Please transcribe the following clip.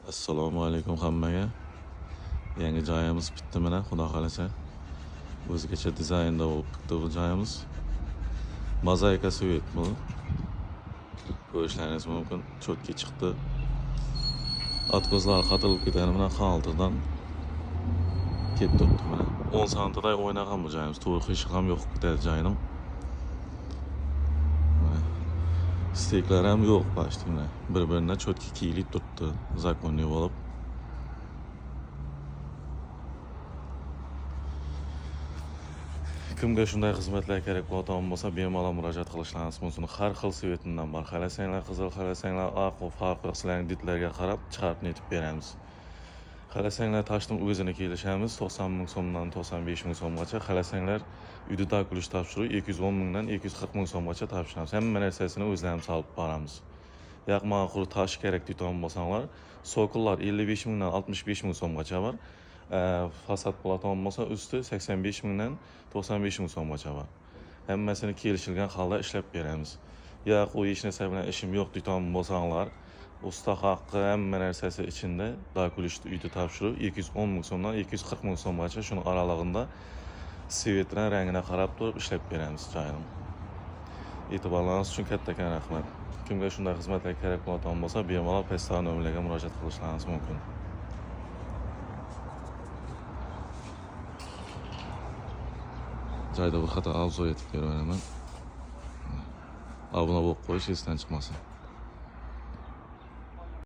Assalomu alaykum hammaga. Yangi joyimiz bitdi mana, xudo xolasa. O'zgacha dizaynda bo'lib bitdi bu joyimiz. Mozaika svet bu. Ko'rishlaringiz mumkin, cho'tki chiqdi. Atkozlar qatilib ketgani bilan xaltadan ketib turibdi mana. 10 santiday o'ynagan bu joyimiz. To'g'ri ishi ham yo'q ketadi joyning. Steklar ham yo'q başta. Bir-birine cho'tki kiyilib turibdi, zakonli bo'lib. Kimga shunday xizmatlar kerak bo'lgan bo'lsa, bemalol murojaat qilishlaringiz mumkin. Har xil svetindan bor. Xohlasanglar qizil, xohlasanglar oq va farqli sizlarning ditlarga qarab chiqarib netib beramiz. Xohlasanglar toshning o'zini kelishamiz 90 ming so'mdan 95 ming so'mgacha. Xohlasanglar uyda dokulish topshirib 210 mingdan 240 ming so'mgacha topshiramiz. Hamma narsasini o'zlarimiz olib boramiz. Yaqma quru tosh kerak deyotgan bo'lsanglar, sokullar 55 mingdan 65 ming so'mgacha bor. Fasad platon bo'lsa, usti 85 mingdan 95 ming so'mgacha bor. Hammasini kelishilgan holda ishlab beramiz. Yo'q, u hech narsa bilan ishim yo'q deyotgan bo'lsanglar, usta haqqi hamma narsasi ichida dokulishni uyda topshirib 210 ming so'mdan 240 ming so'mgacha shuni oralig'ida svetran rangini qarab turib ishlab beramiz joyini. E'tiborlaringiz uchun kattakon rahmat. Kimga shunday xizmatlar kerak bo'lgan bo'lsa, bemalol pastdagi nomerlarga murojaat qilishlaringiz mumkin. Joyda bir xato avzo etib beraman. Obuna bo'lib qo'yish esdan chiqmasin.